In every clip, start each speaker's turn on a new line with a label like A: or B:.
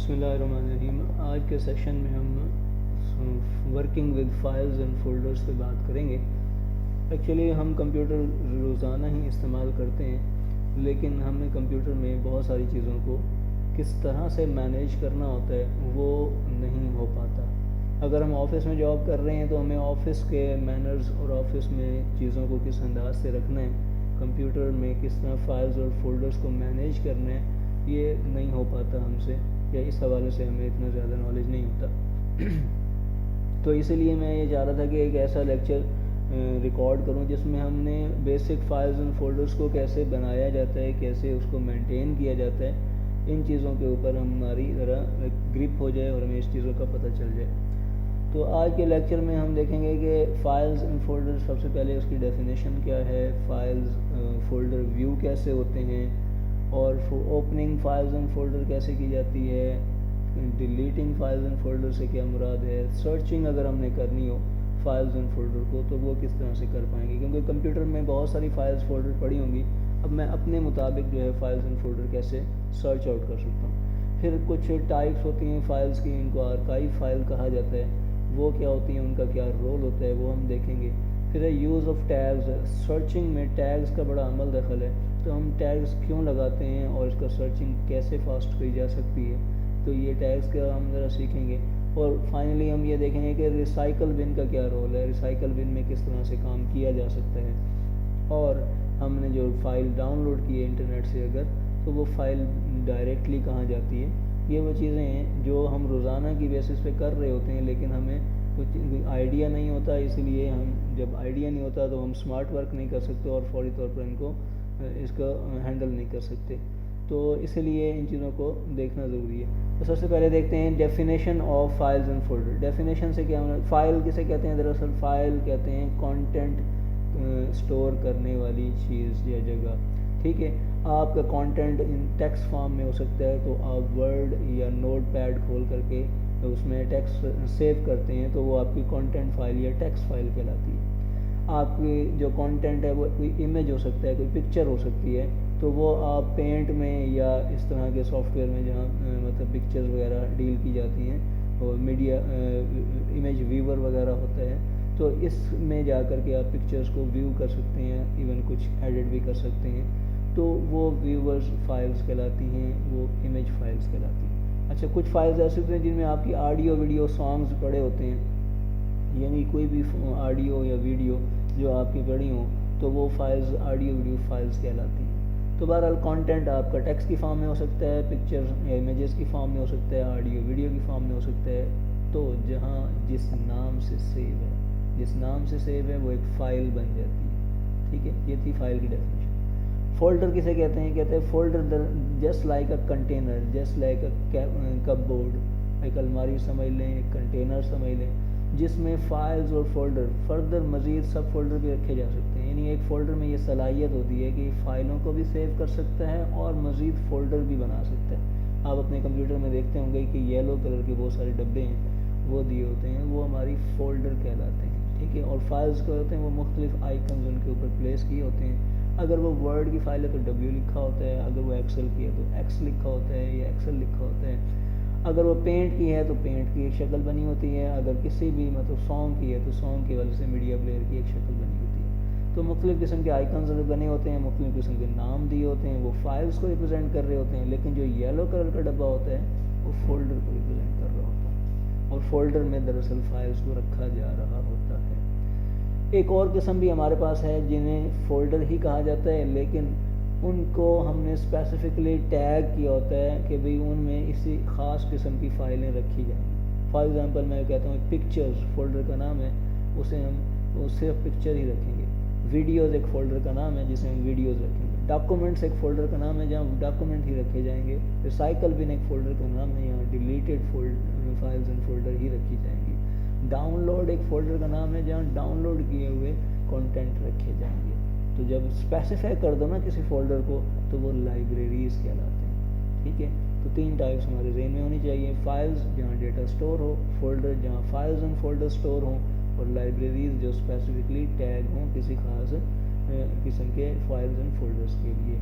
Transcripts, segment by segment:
A: बिस्मिल्लाहिर्रहमानिर्रहीम। आज के सेशन में हम working with files and folders पे बात करेंगे। एक्चुअली हम कंप्यूटर रोज़ाना ही इस्तेमाल करते हैं, लेकिन हमें कंप्यूटर में बहुत सारी चीज़ों को किस तरह से मैनेज करना होता है वो नहीं हो पाता। अगर हम ऑफ़िस में जॉब कर रहे हैं तो हमें ऑफ़िस के मैनर्स और ऑफ़िस में चीज़ों को किस अंदाज से रखना है, कंप्यूटर में किस तरह फाइल्स और फोल्डर्स को मैनेज करना है, ये नहीं हो पाता हमसे, या इस हवाले से हमें इतना ज़्यादा नॉलेज नहीं होता। तो इसीलिए मैं ये चाह रहा था कि एक ऐसा लेक्चर रिकॉर्ड करूं जिसमें हमने बेसिक फाइल्स एंड फोल्डर्स को कैसे बनाया जाता है, कैसे उसको मेंटेन किया जाता है, इन चीज़ों के ऊपर हमारी ज़रा ग्रिप हो जाए और हमें इस चीज़ों का पता चल जाए। तो आज के लेक्चर में हम देखेंगे कि फ़ाइल्स एंड फोल्डर्स, सबसे पहले उसकी डेफिनेशन क्या है, फ़ाइल्स फोल्डर व्यू कैसे होते हैं, और ओपनिंग फाइल्स एंड फोल्डर कैसे की जाती है, डिलीटिंग फाइल्स एंड फोल्डर से क्या मुराद है, सर्चिंग अगर हमने करनी हो फाइल्स एंड फोल्डर को तो वो किस तरह से कर पाएंगे, क्योंकि कंप्यूटर में बहुत सारी फाइल्स फोल्डर पड़ी होंगी। अब मैं अपने मुताबिक जो है फाइल्स एंड फोल्डर कैसे सर्च आउट कर सकता हूँ। फिर कुछ टाइप्स होती हैं फाइल्स की, इनको आर्काइव फाइल कहा जाता है, वो क्या होती हैं, उनका क्या रोल होता है, वो हम देखेंगे। फिर है यूज़ ऑफ टैग्स। सर्चिंग में टैग्स का बड़ा अमल दखल है, तो हम टैग्स क्यों लगाते हैं और इसका सर्चिंग कैसे फास्ट की जा सकती है, तो ये टैग्स का हम ज़रा सीखेंगे। और फाइनली हम ये देखेंगे कि रिसाइकल बिन का क्या रोल है, रिसाइकल बिन में किस तरह से काम किया जा सकता है। और हमने जो फ़ाइल डाउनलोड की है इंटरनेट से अगर, तो वो फ़ाइल डायरेक्टली कहाँ जाती है। ये वो चीज़ें हैं जो हम रोज़ाना की बेसिस पे कर रहे होते हैं, लेकिन हमें कुछ आइडिया नहीं होता। इसीलिए हम जब आइडिया नहीं होता तो हम स्मार्ट वर्क नहीं कर सकते और फौरी तौर पर इनको इसका हैंडल नहीं कर सकते। तो इसलिए इन चीज़ों को देखना ज़रूरी है। तो सबसे पहले देखते हैं definition of files and folder. Definition से क्या होना, फ़ाइल किसे कहते हैं, दरअसल फ़ाइल कहते हैं कंटेंट स्टोर करने वाली चीज़ या जगह। ठीक है, आपका कंटेंट इन टेक्स्ट फॉर्म में हो सकता है, तो आप वर्ड या नोट पैड खोल करके तो उसमें टेक्स्ट सेव करते हैं, तो वो आपकी कंटेंट फाइल या टेक्स्ट फाइल कहलाती है। आपकी जो कंटेंट है वो कोई इमेज हो सकता है, कोई पिक्चर हो सकती है, तो वो आप पेंट में या इस तरह के सॉफ्टवेयर में जहाँ मतलब पिक्चर्स वगैरह डील की जाती हैं और मीडिया इमेज व्यूवर वगैरह होता है, तो इसमें जा कर के आप पिक्चर्स को व्यू कर सकते हैं, इवन कुछ एडिट भी कर सकते हैं, तो वो व्यूवर्स फाइल्स कहलाती हैं, वो इमेज फाइल्स कहलाती हैं। अच्छा, कुछ फाइल्स ऐसे होते हैं जिनमें आपकी ऑडियो वीडियो सॉन्ग्स पड़े होते हैं, यानी कोई भी ऑडियो या वीडियो जो आपकी पड़ी हो, तो वो फाइल्स ऑडियो वीडियो फाइल्स कहलाती हैं। तो बहरहाल कंटेंट आपका टेक्स्ट की फॉर्म में हो सकता है, पिक्चर या इमेजेस की फॉर्म में हो सकता है, ऑडियो वीडियो की फॉर्म में हो सकता है। तो जहाँ जिस नाम से सेव है, जिस नाम से सेव है वो एक फ़ाइल बन जाती है। ठीक है, ये थी फाइल की डेफिनेशन। फोल्डर किसे कहते हैं, कहते हैं folder just like a container, just like a cupboard, एक अलमारी समझ लें, एक कंटेनर समझ लें, जिसमें फ़ाइल्स और फोल्डर फर्दर मज़ीद सब फोल्डर भी रखे जा सकते हैं। यानी एक फ़ोल्डर में ये सलाहियत होती है कि फ़ाइलों को भी सेव कर सकता है और मज़ीद फ़ोल्डर भी बना सकता है। आप अपने कंप्यूटर में देखते होंगे कि येलो कलर के बहुत सारे डब्बे हैं, वो दिए होते हैं, वो हमारी फ़ोल्डर कहलाते हैं। ठीक है, और फाइल्स क्या होते हैं, वो मुख्तलिफ आइकन्स उनके ऊपर प्लेस किए होते हैं। अगर वो वर्ड की फ़ाइल है तो W लिखा होता है, अगर वो एक्सेल की है तो X लिखा होता है या एक्सेल लिखा होता है, अगर वो पेंट की है तो पेंट की एक शक्ल बनी होती है, अगर किसी भी मतलब सॉन्ग की है तो सॉन्ग की वजह से मीडिया प्लेयर की एक शक्ल बनी होती है। तो मुख्तलिफ़ किस्म के आइकन्स बने होते हैं, मुख्तलिफ़ किस्म के नाम दिए होते हैं, वो फाइल्स को रिप्रेजेंट कर रहे होते हैं। लेकिन जो येलो कलर का डब्बा होता है वो फोल्डर को रिप्रेजेंट कर रहा होता है, और फोल्डर में दरअसल फाइल्स को रखा जा रहा होता है। एक और किस्म भी हमारे पास है जिन्हें फ़ोल्डर ही कहा जाता है, लेकिन उनको हमने स्पेसिफिकली टैग किया होता है कि भाई उनमें इसी ख़ास किस्म की फ़ाइलें रखी जाएंगी। फॉर एग्ज़ाम्पल मैं कहता हूँ पिक्चर्स फ़ोल्डर का नाम है, उसे हम सिर्फ पिक्चर ही रखेंगे। वीडियोज़ एक फ़ोल्डर का नाम है जिसे हम वीडियोज़ रखेंगे। डॉक्यूमेंट्स एक फ़ोल्डर का नाम है जहाँ डॉक्यूमेंट ही रखे जाएंगे। रिसाइकल बिन एक फ़ोल्डर का नाम है, यहाँ डिलीटेड फाइल्स एंड फोल्डर ही रखी जाएंगी। डाउनलोड एक फ़ोल्डर का नाम है जहाँ डाउनलोड किए हुए कंटेंट रखे जाएंगे। तो जब स्पेसिफाई कर दो ना किसी फ़ोल्डर को, तो वो लाइब्रेरीज़ कहलाते हैं। ठीक है, तो 3 टाइप्स हमारे ज़हन में होनी चाहिए, फ़ाइल्स जहाँ डेटा स्टोर हो, फोल्डर जहाँ फाइल्स एंड फोल्डर स्टोर हों, और लाइब्रेरीज़ जो स्पेसिफिकली टैग हों किसी खास किस्म के फाइल्स एंड फोल्डर्स के लिए।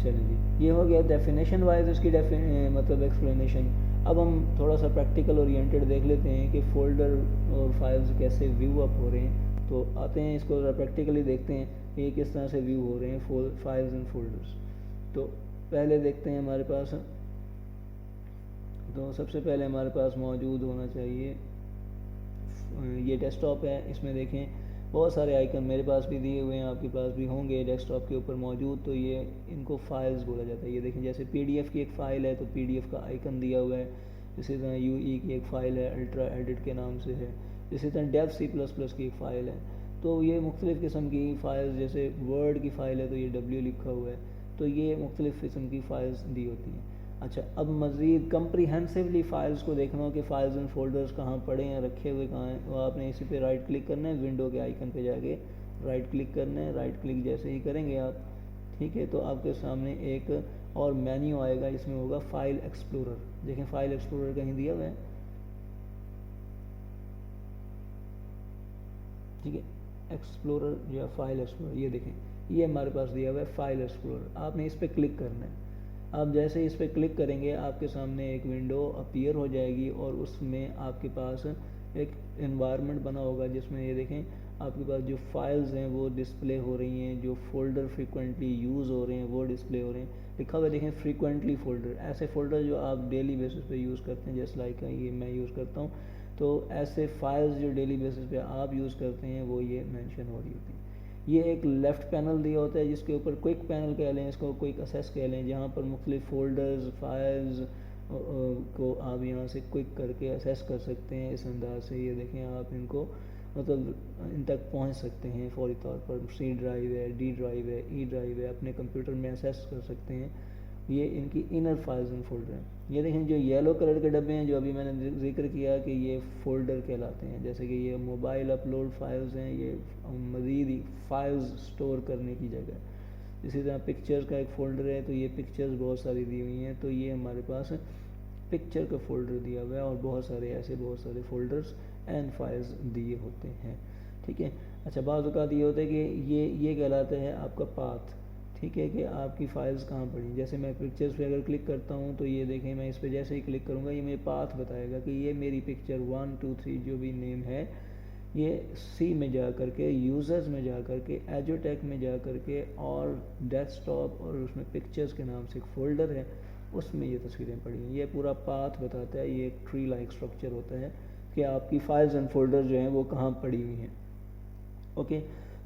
A: चलिए जी, ये हो गया डेफिनेशन वाइज इसकी मतलब एक्सप्लेनेशन। अब हम थोड़ा सा प्रैक्टिकल ओरिएंटेड देख लेते हैं कि फ़ोल्डर और फाइल्स कैसे व्यू अप हो रहे हैं। तो आते हैं इसको ज़रा प्रैक्टिकली देखते हैं कि ये किस तरह से व्यू हो रहे हैं फाइल्स एंड फोल्डर्स। तो पहले देखते हैं हमारे पास, तो सबसे पहले हमारे पास मौजूद होना चाहिए ये डेस्कटॉप है। इसमें देखें बहुत सारे आइकन मेरे पास भी दिए हुए हैं, आपके पास भी होंगे डेस्कटॉप के ऊपर मौजूद। तो ये इनको फाइल्स बोला जाता है। ये देखें जैसे पीडीएफ की एक फ़ाइल है तो पीडीएफ का आइकन दिया हुआ है। इसी तरह यूई की एक फ़ाइल है, अल्ट्रा एडिट के नाम से है। इसी तरह डेव C++ की एक फ़ाइल है। तो ये मुख्तलिफ़ किस्म की फ़ाइल्स, जैसे वर्ड की फ़ाइल है तो ये W लिखा हुआ है। तो ये मुख्तलिफ़ किस्म की फ़ाइल्स दी होती हैं। अच्छा, अब मज़ीद कम्प्रीहेंसिवली फ़ाइल्स को देखना हो कि फ़ाइल्स एंड फोल्डर्स कहाँ पड़े हैं, रखे हुए कहाँ हैं, तो आपने इसी पे राइट क्लिक करना है, विंडो के आइकन पे जाके राइट क्लिक करना है। राइट क्लिक जैसे ही करेंगे आप, ठीक है, तो आपके सामने एक और मेन्यू आएगा, इसमें होगा फाइल एक्सप्लोरर। देखें फाइल एक्सप्लोरर कहीं दिया हुआ है, ठीक है, एक्सप्लोरर या फाइल एक्सप्लोरर, ये देखें ये हमारे पास दिया हुआ है फाइल एक्सप्लोरर। आपने इस पर क्लिक करना है। आप जैसे ही इस पर क्लिक करेंगे आपके सामने एक विंडो अपीयर हो जाएगी और उसमें आपके पास एक एनवायरनमेंट बना होगा जिसमें ये देखें आपके पास जो फाइल्स हैं वो डिस्प्ले हो रही हैं, जो फोल्डर फ्रीक्वेंटली यूज़ हो रहे हैं वो डिस्प्ले हो रहे हैं। लिखा हुआ देखें फ्रीक्वेंटली फ़ोल्डर, ऐसे फ़ोल्डर जो आप डेली बेसिस पे यूज़ करते हैं, जैसे लाइक ये मैं यूज़ करता हूँ। तो ऐसे फाइल्स जो डेली बेसिस पे आप यूज़ करते हैं वो ये मेंशन हो रही होती हैं। ये एक लेफ़्ट पैनल दिया होता है जिसके ऊपर क्विक पैनल कह लें, इसको क्विक असेस कह लें, जहाँ पर मुख्तलिफ फ़ोल्डर्स फाइल्स को आप यहाँ से क्विक करके असेस कर सकते हैं। इस अंदाज से ये देखें आप इनको मतलब इन तक पहुँच सकते हैं फौरी तौर पर। C ड्राइव है, D ड्राइव है, E ड्राइव है, अपने कंप्यूटर में असेस कर सकते हैं। ये इनकी इनर फाइल्स एंड फोल्डर हैं। ये देखें जो येलो कलर के डब्बे हैं, जो अभी मैंने जिक्र किया कि ये फ़ोल्डर कहलाते हैं। जैसे कि ये मोबाइल अपलोड फाइल्स हैं, ये मज़ीद फाइल्स स्टोर करने की जगह। इसी तरह पिक्चर्स का एक फ़ोल्डर है, तो ये पिक्चर्स बहुत सारी दी हुई हैं, तो ये हमारे पास पिक्चर का फ़ोल्डर दिया हुआ है और बहुत सारे फ़ोल्डर्स एंड फाइल्स दिए होते हैं, ठीक है। अच्छा, बाज़ औक़ात ये होता है कि ये कहलाता है आपका पाथ, ठीक है, कि आपकी फ़ाइल्स कहाँ पड़ी। जैसे मैं पिक्चर्स पे अगर क्लिक करता हूँ तो ये देखें मैं इस पर जैसे ही क्लिक करूँगा ये मुझे पाथ बताएगा कि ये मेरी पिक्चर 1 2 3 जो भी नेम है ये C में जा करके, यूज़र्स में जा करके, एजोटेक में जा करके और डेस्कटॉप और उसमें पिक्चर्स के नाम से एक फ़ोल्डर है, उसमें ये तस्वीरें पड़ी हैं। ये पूरा पाथ बताता है। ये एक ट्री लाइक स्ट्रक्चर होता है कि आपकी फ़ाइल्स एंड फोल्डर जो हैं वो कहाँ पड़ी हुई हैं। ओके,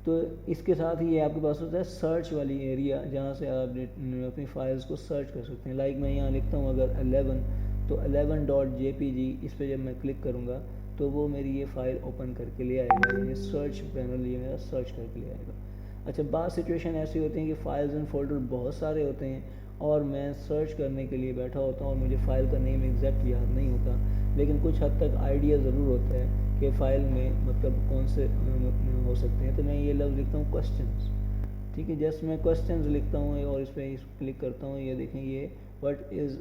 A: तो इसके साथ ही ये आपके पास होता है सर्च वाली एरिया, जहाँ से आप अपनी फ़ाइल्स को सर्च कर सकते हैं। लाइक मैं यहाँ लिखता हूँ अगर 11, तो 11.jpg, इस पर जब मैं क्लिक करूँगा तो वो मेरी ये फ़ाइल ओपन करके ले आएगा। ये सर्च पैनल ये मेरा सर्च करके ले आएगा। अच्छा, बात सिचुएशन ऐसी होती है कि फ़ाइल्स एंड फोल्डर बहुत सारे होते हैं और मैं सर्च करने के लिए बैठा होता हूँ और मुझे फ़ाइल का नेम एग्जैक्ट याद नहीं होता, लेकिन कुछ हद तक आइडिया ज़रूर होता है कि फ़ाइल में मतलब कौन से हो सकते हैं। तो मैं ये लफ्ज़ लिखता हूँ क्वेश्चंस, ठीक है। जस्ट मैं क्वेश्चंस लिखता हूँ और इस पर क्लिक करता हूँ। ये देखें ये व्हाट इज़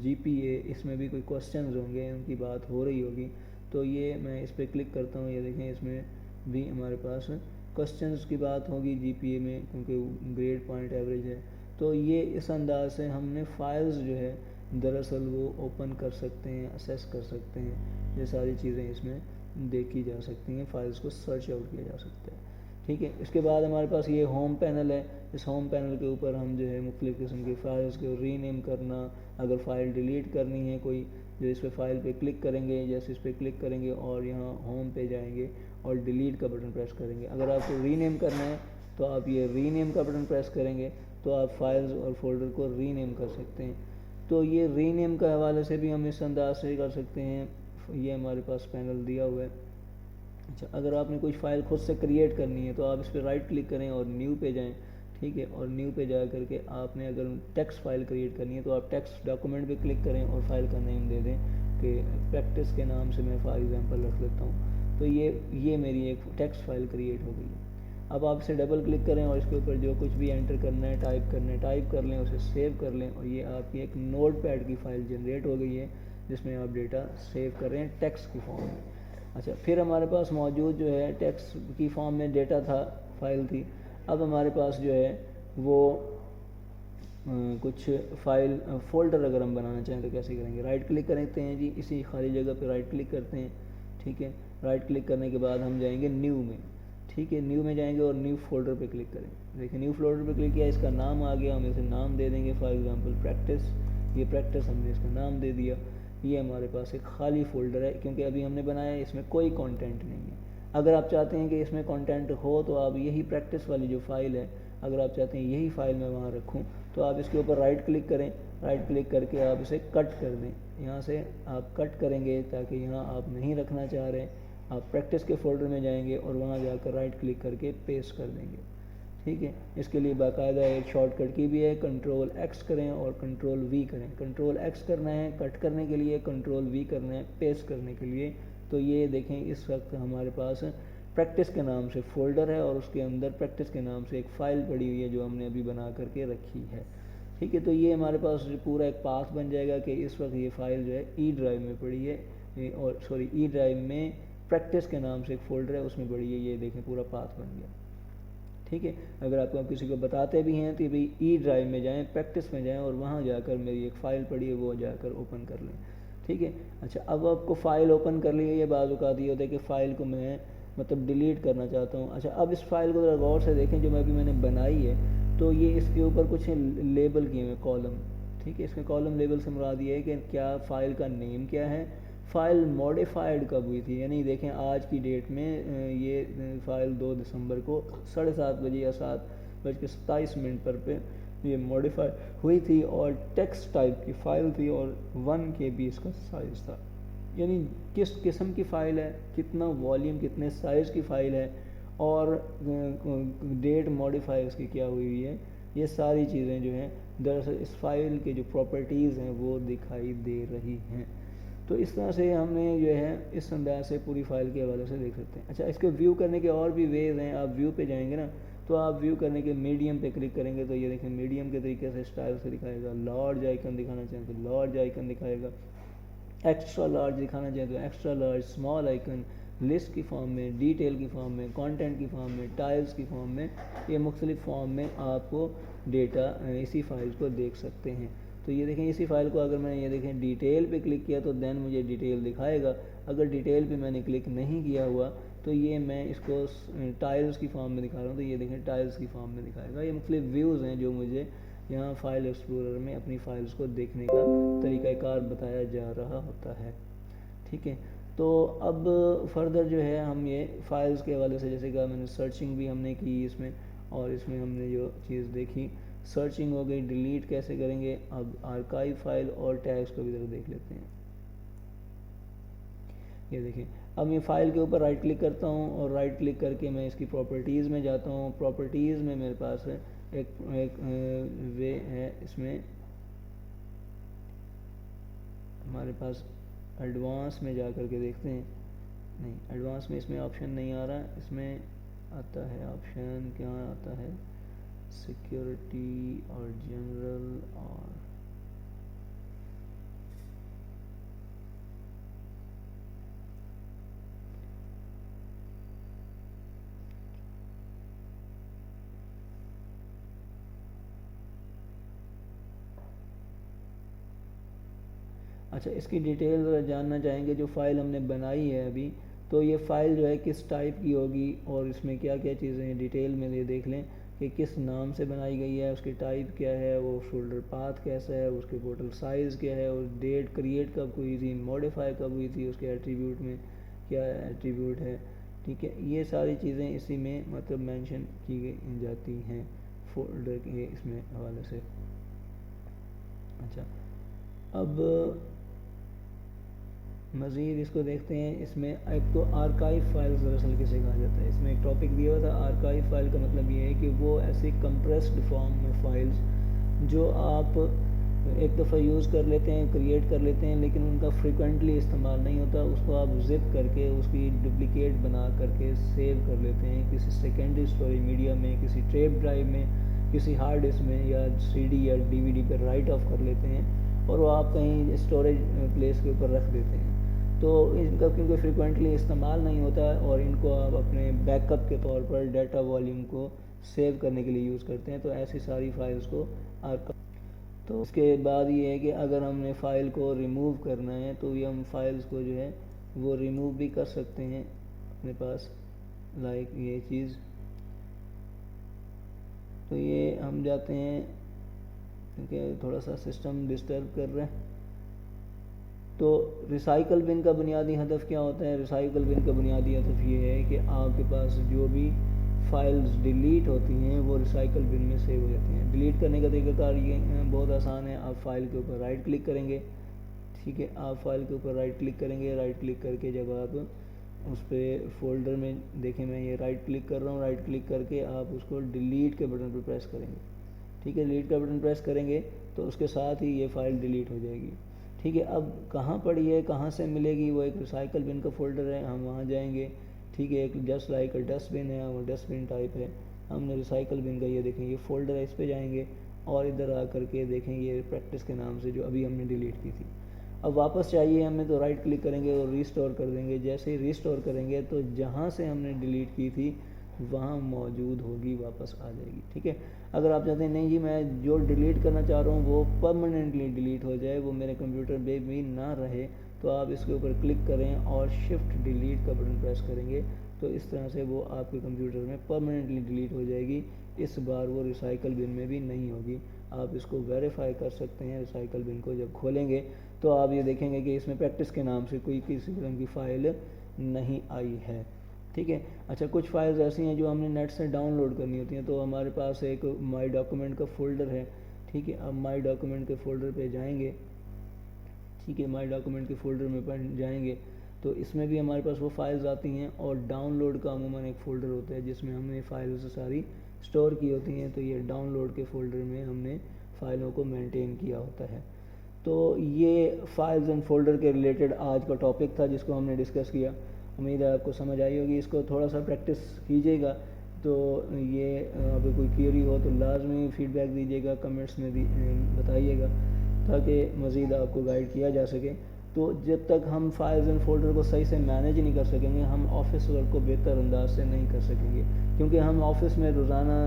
A: GPA, इसमें भी कोई क्वेश्चंस होंगे, उनकी बात हो रही होगी। तो ये मैं इस पर क्लिक करता हूँ। ये देखें इसमें भी हमारे पास क्वेश्चंस की बात होगी GPA में, क्योंकि ग्रेड पॉइंट एवरेज है। तो ये इस अंदाज से हमने फ़ाइल्स जो है दरअसल वो ओपन कर सकते हैं, असेस कर सकते हैं। ये सारी चीज़ें इसमें देखी जा सकती हैं, फ़ाइल्स को सर्च आउट किया जा सकता है, ठीक है। इसके बाद हमारे पास ये होम पैनल है। इस होम पैनल के ऊपर हम जो है मुख्तलिफ़ किस्म की फ़ाइल्स को रीनेम करना, अगर फ़ाइल डिलीट करनी है कोई, जो इस पर फ़ाइल पे क्लिक करेंगे, जैसे इस पर क्लिक करेंगे और यहाँ होम पे जाएंगे और डिलीट का बटन प्रेस करेंगे। अगर आपको रीनेम करना है तो आप ये रीनेम का बटन प्रेस करेंगे तो आप फाइल्स और फोल्डर को रीनेम कर सकते हैं। तो ये रीनेम के हवाले से भी हम इस अंदाज से कर सकते हैं। ये हमारे पास पैनल दिया हुआ है। अच्छा, अगर आपने कोई फ़ाइल खुद से क्रिएट करनी है तो आप इस पर राइट क्लिक करें और न्यू पे जाएं, ठीक है, और न्यू पे जा करके आपने अगर टेक्स्ट फाइल क्रिएट करनी है तो आप टेक्स्ट डॉक्यूमेंट पे क्लिक करें और फाइल का नेम दे दें कि प्रैक्टिस के नाम से मैं फॉर एग्जांपल रख लेता हूँ। तो ये मेरी एक टेक्स्ट फाइल क्रिएट हो गई है। अब आप इसे डबल क्लिक करें और इसके ऊपर जो कुछ भी एंटर करना है, टाइप कर लें, उसे सेव कर लें और ये आपकी एक नोट पैड की फ़ाइल जनरेट हो गई है जिसमें आप डेटा सेव कर रहे हैं टेक्स्ट की फॉर्म में। अच्छा, फिर हमारे पास मौजूद जो है टेक्स्ट की फॉर्म में डेटा था, फाइल थी। अब हमारे पास जो है वो कुछ फाइल फ़ोल्डर अगर हम बनाना चाहें तो कैसे करेंगे। राइट क्लिक करते हैं जी, इसी खाली जगह पे राइट क्लिक करते हैं, ठीक है। राइट क्लिक करने के बाद हम जाएंगे न्यू में, ठीक है, न्यू में जाएंगे और न्यू फोल्डर पे क्लिक करेंगे। देखिए न्यू फोल्डर पे क्लिक किया, इसका नाम आ गया, हम इसे नाम दे देंगे फॉर एग्जांपल प्रैक्टिस। ये प्रैक्टिस हमने इसका नाम दे दिया। ये हमारे पास एक खाली फोल्डर है क्योंकि अभी हमने बनाया है, इसमें कोई कंटेंट नहीं है। अगर आप चाहते हैं कि इसमें कंटेंट हो तो आप यही प्रैक्टिस वाली जो फाइल है, अगर आप चाहते हैं यही फाइल मैं वहाँ रखूँ तो आप इसके ऊपर राइट क्लिक करें। राइट क्लिक करके आप इसे कट कर दें, यहाँ से आप कट करेंगे ताकि यहाँ आप नहीं रखना चाह रहे, आप प्रैक्टिस के फोल्डर में जाएंगे और वहाँ जाकर राइट क्लिक करके पेस्ट कर देंगे, ठीक है। इसके लिए बाकायदा एक शॉर्टकट की भी है, कंट्रोल एक्स करें और कंट्रोल वी करें। कंट्रोल एक्स करना है कट करने के लिए, कंट्रोल वी करना है पेस्ट करने के लिए। तो ये देखें इस वक्त हमारे पास प्रैक्टिस के नाम से फ़ोल्डर है और उसके अंदर प्रैक्टिस के नाम से एक फ़ाइल पड़ी हुई है जो हमने अभी बना करके रखी है, ठीक है। तो ये हमारे पास पूरा एक पाथ बन जाएगा कि इस वक्त ये फ़ाइल जो है ई ड्राइव में पड़ी है, और सॉरी ई ड्राइव में प्रैक्टिस के नाम से एक फ़ोल्डर है उसमें पड़ी है। ये देखें पूरा पाथ बन गया, ठीक है। अगर आपको किसी को बताते भी हैं तो भाई ई ड्राइव में जाएं, प्रैक्टिस में जाएं और वहाँ जाकर मेरी एक फ़ाइल पड़ी है वो जाकर ओपन कर लें, ठीक है। अच्छा, अब आपको फ़ाइल ओपन कर ली है, ये बाज़ औक़ात ये होता है कि फ़ाइल को मैं मतलब डिलीट करना चाहता हूँ। अच्छा, अब इस फाइल को ज़रा गौर से देखें जो मैंने बनाई है, तो ये इसके ऊपर कुछ लेबल किए हुए कॉलम, ठीक है। इसमें कॉलम लेबल से मुराद ये है कि क्या फ़ाइल का नेम क्या है, फ़ाइल मॉडिफाइड कब हुई थी, यानी देखें आज की डेट में ये फ़ाइल 2 दिसंबर को 7:30 बजे या 7:27 पर ये मॉडिफाई हुई थी और टेक्स्ट टाइप की फ़ाइल थी और 1 KB इसका साइज़ था। यानी किस किस्म की फ़ाइल है, कितना वॉल्यूम, कितने साइज़ की फ़ाइल है और डेट मॉडिफाई उसकी क्या हुई है, ये सारी चीज़ें जो हैं दरअसल इस फ़ाइल के जो प्रॉपर्टीज़ हैं वो दिखाई दे रही हैं। तो इस तरह से हमने जो है इस अंदाज से पूरी फ़ाइल के हवाले से देख सकते हैं। अच्छा, इसको व्यू करने के और भी वेज़ हैं। आप व्यू पे जाएंगे ना, तो आप व्यू करने के मीडियम पे क्लिक करेंगे तो ये देखें मीडियम के तरीके से स्टाइल से दिखाएगा। लार्ज आइकन दिखाना चाहें तो लार्ज आइकन दिखाएगा, एक्स्ट्रा लार्ज दिखाना चाहें तो extra large, small icon, list की फॉर्म में, डिटेल की फॉर्म में, कंटेंट की फॉर्म में, टाइल्स की फॉर्म में, ये मुख्तलिफ फॉर्म में आपको डेटा इसी फाइल को देख सकते हैं। तो ये देखें इसी फाइल को अगर मैंने ये देखें डिटेल पे क्लिक किया तो देन मुझे डिटेल दिखाएगा। अगर डिटेल पे मैंने क्लिक नहीं किया हुआ तो ये मैं इसको टाइल्स की फॉर्म में दिखा रहा हूँ, तो ये देखें टाइल्स की फॉर्म में दिखाएगा। ये मुख्तलिफ व्यूज़ हैं जो मुझे यहाँ फाइल एक्सप्लोरर में अपनी फाइल्स को देखने का तरीक़ाकार बताया जा रहा होता है, ठीक है। तो अब फर्दर जो है हम ये फाइल्स के हवाले से, जैसे कि मैंने सर्चिंग भी हमने की इसमें, और इसमें हमने जो चीज़ देखी सर्चिंग हो गई, डिलीट कैसे करेंगे। अब आर्काइव फाइल और टैग्स को भी ज़रा देख लेते हैं। ये देखिए, अब मैं फ़ाइल के ऊपर राइट क्लिक करता हूँ और राइट क्लिक करके मैं इसकी प्रॉपर्टीज़ में जाता हूँ। प्रॉपर्टीज़ में मेरे पास एक वे है, इसमें हमारे पास एडवांस में जा कर के देखते हैं। नहीं, एडवांस में इसमें ऑप्शन नहीं आ रहा, इसमें आता है ऑप्शन, क्या आता है, सिक्योरिटी और जनरल और अच्छा, इसकी डिटेल जानना चाहेंगे। जो फ़ाइल हमने बनाई है अभी, तो ये फ़ाइल जो है किस टाइप की होगी और इसमें क्या क्या चीज़ें हैं डिटेल में ये देख लें कि किस नाम से बनाई गई है, उसकी टाइप क्या है, वो शोल्डर पाथ कैसा है, उसके टोटल साइज़ क्या है, और डेट क्रिएट कब हुई थी, मॉडिफाई कब हुई थी, उसके एट्रीब्यूट में क्या एट्रीब्यूट है, ठीक है। ये सारी चीज़ें इसी में मतलब मेंशन की गई जाती हैं फोल्डर के इसमें हवाले से। अच्छा, अब मज़ीद इसको देखते हैं। इसमें एक तो आर्काइव फाइल्स दरअसल किसे कहा जाता है। इसमें एक टॉपिक दिया हुआ था, आर्काइव फाइल का मतलब ये है कि वो ऐसे कंप्रेस्ड फॉर्म में फ़ाइल्स जो आप एक दफ़ा यूज़ कर लेते हैं, क्रिएट कर लेते हैं, लेकिन उनका फ्रिक्वेंटली इस्तेमाल नहीं होता, उसको आप ज़िप करके उसकी डुप्लिकेट बना करके सेव कर लेते हैं किसी सेकेंडरी स्टोरेज मीडिया में, किसी टेप ड्राइव में, किसी हार्ड डिस्क में, या CD या DVD पर राइट ऑफ कर लेते हैं और वो आप कहीं स्टोरेज प्लेस के ऊपर रख देते हैं। तो इनका क्योंकि फ्रिक्वेंटली इस्तेमाल नहीं होता है और इनको आप अपने बैकअप के तौर पर डाटा वॉल्यूम को सेव करने के लिए यूज़ करते हैं, तो ऐसी सारी फाइल्स को तो उसके बाद ये है कि अगर हमने फ़ाइल को रिमूव करना है तो ये हम फाइल्स को जो है वो रिमूव भी कर सकते हैं अपने पास, लाइक ये चीज़। तो ये हम जाते हैं, क्योंकि थोड़ा सा सिस्टम डिस्टर्ब कर रहा है। तो रिसाइकल बिन का बुनियादी हदफ क्या होता है? रिसाइकल बिन का बुनियादी हदफ ये है कि आपके पास जो भी फाइल्स डिलीट होती हैं वो रिसाइकल बिन में सेव हो जाती हैं। डिलीट करने का तरीकाकार ये बहुत आसान है। आप फाइल के ऊपर राइट क्लिक करेंगे, ठीक है, आप फाइल के ऊपर राइट क्लिक करेंगे। राइट क्लिक करके जब आप उस पर फोल्डर में देखें, मैं ये राइट क्लिक कर रहा हूँ, राइट क्लिक करके आप उसको डिलीट के बटन पर प्रेस करेंगे, ठीक है। डिलीट का बटन प्रेस करेंगे तो उसके साथ ही ये फ़ाइल डिलीट हो जाएगी, ठीक है। अब कहाँ पड़ी है, कहाँ से मिलेगी? वो एक रिसाइकल बिन का फ़ोल्डर है, हम वहाँ जाएंगे, ठीक है। एक जस्ट लाइक डस्टबिन है, वो डस्टबिन टाइप है। हमने रिसाइकल बिन का ये देखें ये फ़ोल्डर है, इस पर जाएंगे और इधर आ करके देखें ये प्रैक्टिस के नाम से जो अभी हमने डिलीट की थी। अब वापस चाहिए हमें तो राइट क्लिक करेंगे और रीस्टोर कर देंगे। जैसे ही रीस्टोर करेंगे तो जहाँ से हमने डिलीट की थी वहाँ मौजूद होगी, वापस आ जाएगी, ठीक है। अगर आप चाहते हैं नहीं जी मैं जो डिलीट करना चाह रहा हूँ वो परमानेंटली डिलीट हो जाए, वो मेरे कंप्यूटर में भी ना रहे, तो आप इसके ऊपर क्लिक करें और शिफ्ट डिलीट का बटन प्रेस करेंगे तो इस तरह से वो आपके कंप्यूटर में परमानेंटली डिलीट हो जाएगी। इस बार वो रिसाइकल बिन में भी नहीं होगी। आप इसको वेरीफाई कर सकते हैं। रिसाइकल बिन को जब खोलेंगे तो आप ये देखेंगे कि इसमें प्रैक्टिस के नाम से कोई किसी तरह की फ़ाइल नहीं आई है, ठीक है। अच्छा, कुछ फाइल्स ऐसी हैं जो हमने नेट से डाउनलोड करनी होती हैं, तो हमारे पास एक माई डॉक्यूमेंट का फ़ोल्डर है, ठीक है। अब माई डॉक्यूमेंट के फ़ोल्डर पे जाएंगे, ठीक है। माई डॉक्यूमेंट के फ़ोल्डर में जाएंगे तो इसमें भी हमारे पास वो फाइल्स आती हैं और डाउनलोड का अमूमन एक फ़ोल्डर होता है जिसमें हमने फ़ाइल्स सारी स्टोर की होती हैं। तो ये डाउनलोड के फ़ोल्डर में हमने फ़ाइलों को मेंटेन किया होता है। तो ये फाइल्स एंड फोल्डर के रिलेटेड आज का टॉपिक था जिसको हमने डिस्कस किया। उम्मीद है आपको समझ आई होगी। इसको थोड़ा सा प्रैक्टिस कीजिएगा। तो ये अगर कोई क्वेरी हो तो लाजमी फ़ीडबैक दीजिएगा, कमेंट्स में बताइएगा ताकि मज़ीद आपको गाइड किया जा सके। तो जब तक हम फाइल्स एंड फोल्डर को सही से मैनेज नहीं कर सकेंगे हम ऑफिस वर्क को बेहतर अंदाज से नहीं कर सकेंगे, क्योंकि हम ऑफिस में रोज़ाना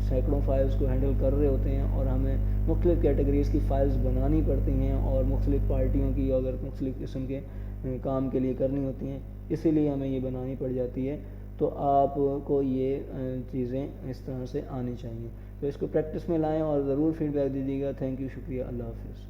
A: सैकड़ों फाइल्स को हैंडल कर रहे होते हैं और हमें मुख्तलिफ़ कैटेगरीज़ की फ़ाइल्स बनानी पड़ती हैं और मुख्तलिफ़ पार्टियों की अगर मुख्तलिफ़ किस्म के काम के लिए करनी होती हैं, इसीलिए हमें ये बनानी पड़ जाती है। तो आपको ये चीज़ें इस तरह से आनी चाहिए। तो इसको प्रैक्टिस में लाएं और ज़रूर फीडबैक दीजिएगा। थैंक यू, शुक्रिया, अल्लाह हाफ़िज़।